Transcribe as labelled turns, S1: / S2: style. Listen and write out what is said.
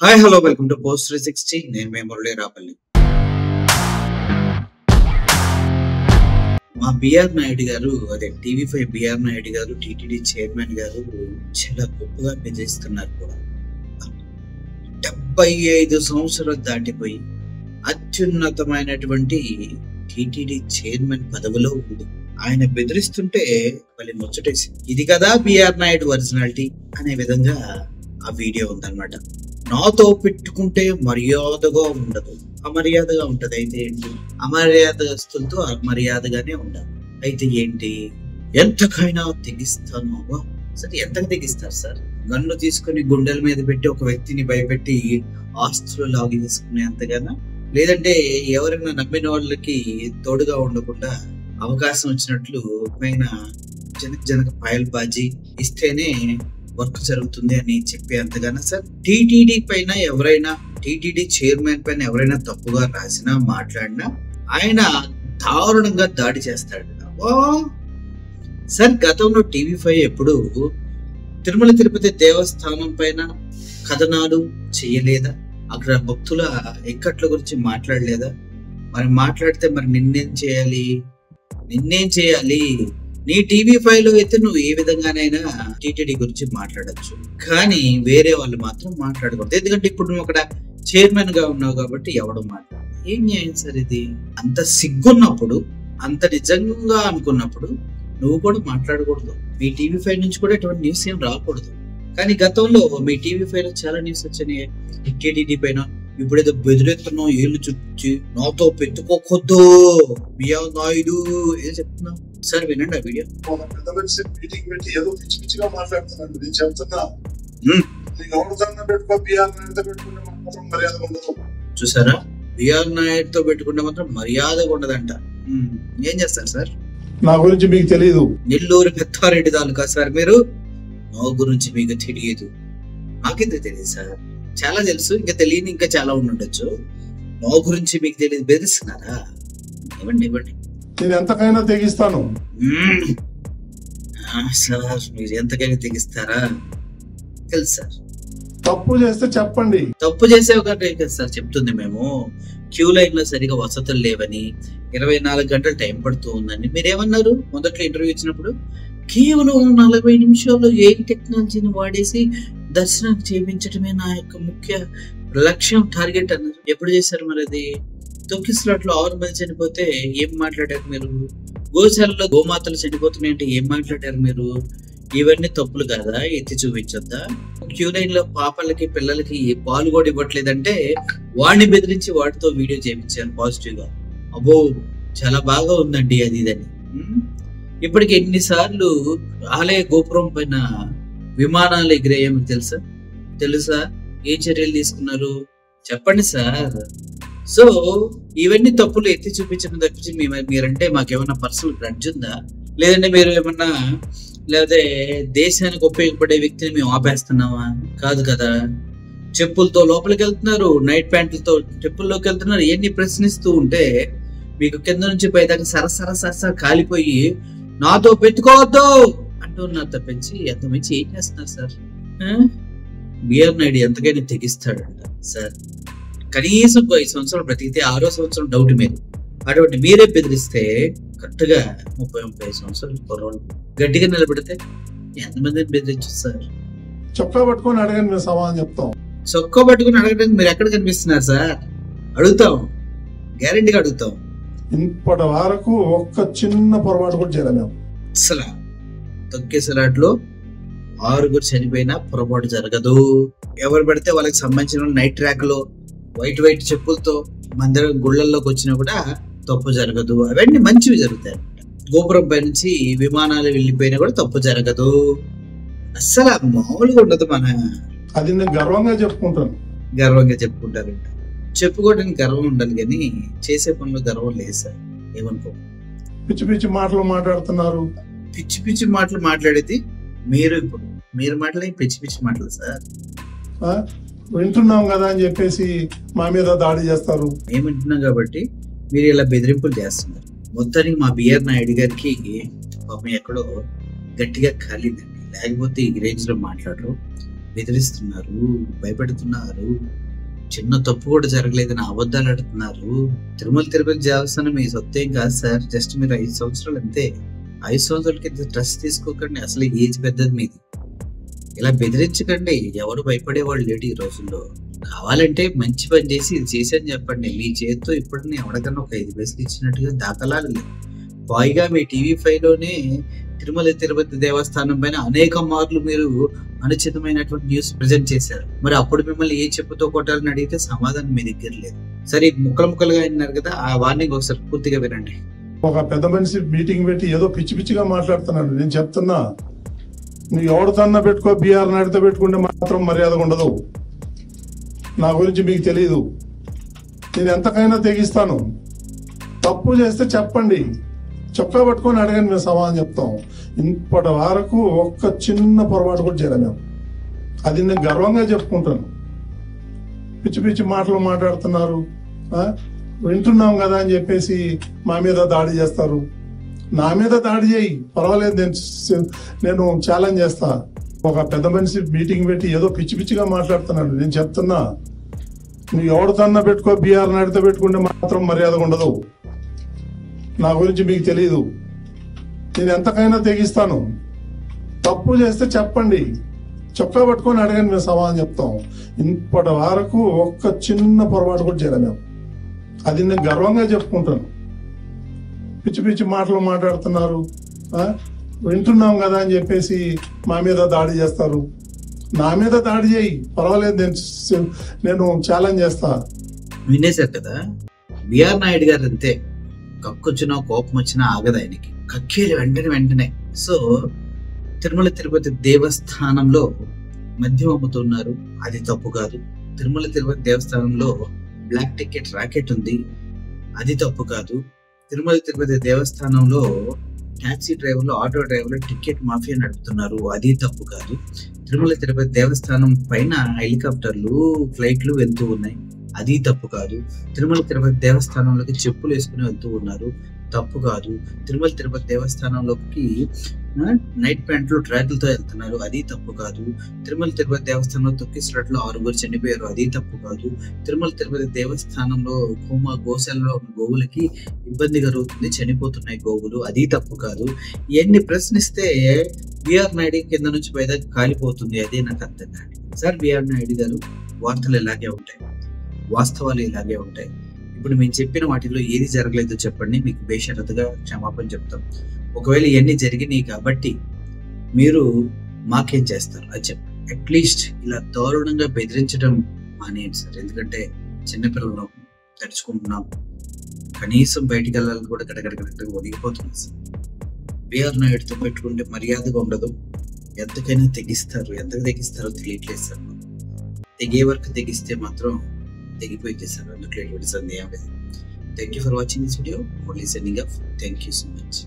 S1: Hi hello welcome to post 360. నేను మీ మురళీ రాపల్లి. మా BR Naidu గారు, అదే టీవీ5 బిఆర్ నాయుడు గారు, టీటీడీ చైర్మన్ గారు చాలా గొప్పగా బెదిరిస్తున్నారు కూడా. 75 సంవత్సరాలు దాటిపోయి అత్యున్నతమైనటువంటి టీటీడీ చైర్మన్ పదవిలో ఉంది. ఆయన బెదిరిస్తుంటే మళ్ళీ ముచ్చటేసి ఇది కదా బిఆర్ నాయుడు ఒరిజినాలిటీ అనే విధంగా ఆ వీడియో ఉందన్నమాట. నాతో పెట్టుకుంటే మర్యాదగా ఉండదు, అమర్యాదగా ఉంటది. అయితే ఏంటి? అమర్యాదస్తులతో అమర్యాదగానే ఉండాలి. అయితే ఏంటి? ఎంతకైనా తెగిస్తాను. సరే, ఎంతకు తెగిస్తారు సార్? గన్ను తీసుకుని గుండెల మీద పెట్టి ఒక వ్యక్తిని భయపెట్టి ఆస్తులు లాగి తీసుకునే అంతగానా? లేదంటే ఎవరైనా నమ్మిన వాళ్ళకి తోడుగా ఉండకుండా అవకాశం వచ్చినట్లు పైన జనక పాయల్ బాజీ ఇస్తేనే వర్క్ జరుగుతుంది అని చెప్పి అంతగానా సార్? టీటీడీ పైన ఎవరైనా, టీటీడీ చైర్మన్ పైన ఎవరైనా తప్పుగా రాసినా మాట్లాడినా ఆయన దారుణంగా దాడి చేస్తాడు సార్. గతంలో టీవీ5 ఎప్పుడు తిరుమల తిరుపతి దేవస్థానం పైన కథనాలు చేయలేదా? అక్కడ భక్తుల ఇక్కట్ల గురించి మాట్లాడలేదా? మరి మాట్లాడితే మరి నిన్నేం చేయాలి? నీ టీవీ5లో అయితే నువ్వు ఏ విధంగానైనా టీటీడీ గురించి మాట్లాడచ్చు, కానీ వేరే వాళ్ళు మాత్రం మాట్లాడకూడదు. ఎందుకంటే ఇప్పుడు నువ్వు అక్కడ చైర్మన్ గా ఉన్నావు కాబట్టి ఎవడు మాట్లాడు. ఏం న్యాయం సార్ ఇది? అంత సిగ్గున్నప్పుడు, అంత నిజంగా అనుకున్నప్పుడు నువ్వు కూడా మాట్లాడకూడదు. మీ టీవీ5 నుంచి కూడా ఎటువంటి న్యూస్ ఏం రాకూడదు. కానీ గతంలో మీ టీవీ5లో చాలా న్యూస్ వచ్చినాయి టీటీడీ పైన. ఇప్పుడేదో బెదిరెత్తున్నావు, ఏళ్ళు చుట్టి నాతో పెట్టుకోకొద్దు బిఆర్ నాయుడు ఏదో చెప్తున్నావు సార్. వినండి ఆ వీడియో. చూసారా? బిఆర్ నాయుడు తో పెట్టుకుంటే మాత్రం మర్యాదగా ఉండదంట. ఏం చేస్తారు సార్?
S2: నా గురించి మీకు తెలియదు.
S1: నెల్లూరు పెద్దారెడ్డి తాలూకా సార్ మీరు. నా గురించి మీకు తెలియదు. నాకెందుకు తెలియదు సార్? చాలా తెలుసు, ఇంకా తెలియని ఇంకా చాలా ఉండొచ్చు. నా గురించి మీకు తెలియదు, బెదిరిస్తున్నారా? ఇవ్వండి.
S2: నేను ఎంతకైనా తెగిస్తాను
S1: సార్. మీరు ఎంతకైనా తెగిస్తారా? తెలుసు సార్.
S2: తప్పు చేస్తే చెప్పండి.
S1: తప్పు చేసే ఒక సార్ చెప్తుంది. మేము క్యూ లైన్ లో సరిగా వసతులు లేవని, 24 గంటలు టైం పడుతూ ఉందని మీరేమన్నారు మొదట్లో ఇంటర్వ్యూ ఇచ్చినప్పుడు? కేవలం 40 నిమిషాల్లో ఏ టెక్నాలజీని వాడేసి దర్శనం చేయించడమే నా యొక్క ముఖ్య లక్ష్యం, టార్గెట్ అన్నారు. ఎప్పుడు చేశారు మరి అది? తొక్కిస్లాట్లో 6 మంది చనిపోతే ఏం మాట్లాడారు మీరు? గోశాలలో గోమాతలు చనిపోతున్నాయంటే ఏం మాట్లాడారు మీరు? ఇవన్నీ తప్పులు కాదా? ఎత్తి చూపించొద్దా? క్యూ లైన్ లో పాపలకి పిల్లలకి పాలు కూడా ఇవ్వట్లేదంటే వాడిని బెదిరించి వాటితో వీడియో చేయించారు పాజిటివ్ గా. అబ్బో చాలా బాగా ఉందండి అది ఇదని. ఇప్పటికి ఎన్నిసార్లు ఆలయ గోపురం పైన విమానాలు ఎగిరాయో మీకు తెలుసా? ఏ చర్యలు తీసుకున్నారు చెప్పండి సార్. సో ఇవన్నీ తప్పులు ఎత్తి చూపించడం తప్పించి మీరంటే మాకేమన్నా పర్సనల్ గ్రడ్జ్ ఉందా? లేదంటే మీరు ఏమన్నా, లేకపోతే దేశానికి ఉపయోగపడే వ్యక్తిని మేము ఆపేస్తున్నామా? కాదు కదా. చెప్పులతో లోపలికి వెళ్తున్నారు, నైట్ ప్యాంట్లతో చెప్పుల్లోకి వెళ్తున్నారు. ఎన్ని ప్రశ్నిస్తూ ఉంటే మీకు కింద నుంచి పైదాకా సరసర కాలిపోయి నాతో పెట్టుకోవద్దు అంటున్నారు తప్పించి ఎంత మించి ఏం చేస్తున్నారు సార్? బిఆర్ నాయుడు ఎంతకైనా తెగిస్తాడంట సార్. కనీసం 5 సంవత్సరాలు బ్రతికితే 6వ సంవత్సరం డౌట్ మీరు. అటువంటి మీరే బెదిరిస్తే కరెక్ట్ గా 30-35 సంవత్సరాలు కుర్రోళ్ళు గట్టిగా నిలబడితే ఎంతమందిని బెదిరించు సార్?
S2: చొక్కా పట్టుకొని అడగండి, మేము సమాధానం చెప్తాం.
S1: చొక్కా పట్టుకుని అడగడానికి మీరు ఎక్కడ కనిపిస్తున్నారు సార్? అడుగుతాం, గ్యారెంటీగా అడుగుతాం.
S2: ఇప్పటి వరకు ఒక్క చిన్న పొరపాటు కూడా చేయలేము.
S1: అసలు తొక్కేసలాట్లో 6 చనిపోయినా పొరపాటు జరగదు. ఎవరు పడితే వాళ్ళకి సంబంధించిన నైట్ ట్రాక్ లో వైట్ చెప్పులతో మందిరం గుళ్ళల్లోకి వచ్చినా కూడా తప్పు జరగదు. అవన్నీ మంచివి జరుగుతాయి. గోపురం పై నుంచి విమానాలు వెళ్ళిపోయినా కూడా తప్పు జరగదు. అస్సలు మామూలుగా ఉండదు.
S2: అది నేను గర్వంగా
S1: చెప్పుకుంటారు. చెప్పుకోవడానికి గర్వం ఉండాలి కానీ చేసే పనులు గర్వం లేదు సార్. ఏమనుకో.
S2: పిచ్చి మాటలు మాట్లాడుతున్నారు.
S1: పిచ్చి మాటలు మాట్లాడేది మీరు. ఇప్పుడు మీరు మాట్లాడే పిచ్చి మాటలు సార్.
S2: వింటున్నాం కదా అని చెప్పేసి మా మీద దాడి చేస్తారు.
S1: మేము వింటున్నాం కాబట్టి మీరు ఇలా బెదిరింపులు చేస్తున్నారు. మొత్తానికి మా బిఆర్ నాయుడు గారికి పాపం ఎక్కడో గట్టిగా కాలిందండి. లేకపోతే ఈ రేంజ్ లో మాట్లాడరు. బెదిరిస్తున్నారు, భయపెడుతున్నారు. చిన్న తప్పు కూడా జరగలేదని అబద్ధాలు ఆడుతున్నారు. తిరుమల తిరుపతి దేవస్థానం మీ సొత్తేం కాదు సార్. జస్ట్ మీరు 5 సంవత్సరాలు అంతే. 5 సంవత్సరాలకి స్ట్రెస్ తీసుకోకండి. అసలు ఏజ్ పెద్దది మీది. ఇలా బెదిరించకండి. ఎవరు భయపడేవాళ్ళు లేడు ఈ రోజుల్లో. కావాలంటే మంచి పని చేసి ఇది చేశాను చెప్పండి. మీ చేతితో ఇప్పుడు ఎవరికన్నా ఒక 5 పైసలు ఇచ్చినట్టుగా దాఖలాలు లేవు. పైగా మీ టీవీ5లోనే తిరుమల తిరుపతి దేవస్థానం పైన అనేక మార్లు మీరు అనుచితమైనటువంటి న్యూస్ ప్రజెంట్ చేశారు. మరి అప్పుడు మిమ్మల్ని ఏ చెప్పుతో కొట్టాలని అడిగితే సమాధానం మీ దగ్గర లేదు. సరే, ముక్కలుగా అన్నారు కదా, ఆ వార్నింగ్ ఒకసారి పూర్తిగా వినండి.
S2: ఒక పెద్ద మనిషి మీటింగ్ పెట్టి ఏదో పిచ్చి పిచ్చిగా మాట్లాడుతున్నాడు. నేను చెప్తున్నా, నువ్వు ఎవరితోన్నా పెట్టుకో, బీఆర్ నాయుడుతో పెట్టుకుంటే మాత్రం మర్యాద ఉండదు. నా గురించి మీకు తెలియదు. నేను ఎంతకైనా తెగిస్తాను. తప్పు చేస్తే చెప్పండి, చొక్కా పట్టుకొని అడగండి, మేము సమాధానం చెప్తాం. ఇప్పటి వరకు ఒక్క చిన్న పొరపాటు కూడా చేయలేము మేము. అది నేను గర్వంగా చెప్పుకుంటాను. పిచ్చి పిచ్చి మాటలు మాట్లాడుతున్నారు, వింటున్నాం కదా అని చెప్పేసి మా మీద దాడి చేస్తారు. నా మీద దాడి చేయి, పర్వాలేదు, నేను ఛాలెంజ్ చేస్తా. ఒక పెద్ద మనిషి మీటింగ్ పెట్టి ఏదో పిచ్చి పిచ్చిగా మాట్లాడుతున్నాడు. నేను చెప్తున్నా, నువ్వు ఎవరితోన్నా పెట్టుకో, బీఆర్ నాయుడుతో పెట్టుకుంటే మాత్రం మర్యాద ఉండదు. నా గురించి మీకు తెలియదు. నేను ఎంతకైనా తెగిస్తాను. తప్పు చేస్తే చెప్పండి, చొక్కా పట్టుకొని అడగండి, మేము సమాధానం చెప్తాం. ఇప్పటి వరకు ఒక్క చిన్న పొరపాటు కూడా చేయలేము మేము. అది నేను గర్వంగా చెప్పుకుంటాను. పిచ్చి పిచ్చి మాటలు మాట్లాడుతున్నారు, వింటున్నాం కదా అని చెప్పేసి మా మీద దాడి చేస్తారు. నా మీద దాడి చేయి, పర్వాలేదు, నేను ఛాలెంజ్ చేస్తా.
S1: వినేశారు కదా, బిఆర్ నాయుడు గారు అంతే. కక్కొచ్చినా కోపం వచ్చినా ఆగదు ఆయనకి. కక్కేలు వెంటనే. సో తిరుమల తిరుపతి దేవస్థానంలో మద్యం అమ్ముతున్నారు, అది తప్పు కాదు. తిరుమల తిరుపతి దేవస్థానంలో బ్లాక్ టికెట్ రాకెట్ ఉంది, అది తప్పు కాదు. తిరుమల తిరుపతి దేవస్థానంలో టాక్సీ డ్రైవర్లు, ఆటో డ్రైవర్లు టికెట్ మాఫియా నడుపుతున్నారు, అది తప్పు కాదు. తిరుమల తిరుపతి దేవస్థానం పైన హెలికాప్టర్లు, ఫ్లైట్లు వెళ్తూ ఉన్నాయి, అది తప్పు కాదు. తిరుమల తిరుపతి దేవస్థానంలోకి చెప్పులు వేసుకుని వెళ్తూ ఉన్నారు, తప్పు కాదు. తిరుమల తిరుపతి దేవస్థానంలోకి నైట్ ప్యాంట్లు, ట్రాక్లతో వెళ్తున్నారు, అది తప్పు కాదు. తిరుమల తిరుపతి దేవస్థానంలో తొక్కిసలాట్లో 6 చనిపోయారు, అది తప్పు కాదు. తిరుమల తిరుపతి దేవస్థానంలో గోశాలలో ఉన్న గోవులకి ఇబ్బంది కలుగుతుంది, చనిపోతున్నాయి గోవులు, అది తప్పు కాదు. ఇవన్నీ ప్రశ్నిస్తే బిఆర్ నాయుడు కింద నుంచి పైదా కాలిపోతుంది. అదే నాకు అర్థం కాదు సార్. బిఆర్ నాయుడు గారు, వార్తలు ఇలాగే ఉంటాయి, వాస్తవాలు ఇలాగే ఉంటాయి. ఇప్పుడు మేము చెప్పిన వాటిలో ఏది జరగలేదో చెప్పండి, మీకు బేషరతుగా క్షమాపణ చెప్తాం. ఒకవేళ ఇవన్నీ జరిగినాయి కాబట్టి మీరు మాకేం చేస్తారు అది చెప్పండి. అట్లీస్ట్ ఇలా దారుణంగా బెదిరించడం మానేయండి సార్. ఎందుకంటే చిన్నపిల్లలు తడుచుకుంటున్నాం, కనీసం బయటికి వెళ్ళాలని కూడా గడగడగడగడ ఒడిగిపోతుంది సార్. బిఆర్ నాయుడుతో పెట్టుకుంటే మర్యాదగా ఉండదు. ఎంతకైనా తెగిస్తారు, ఎంతకు తెగిస్తారో తెలియట్లేదు సార్. తెగే వరకు తెగిస్తే మాత్రం తెగిపోయింది సార్. అందులో ఎటువంటి సందేహం లేదు. Thank you for watching this video. Only sending of. Thank you so much.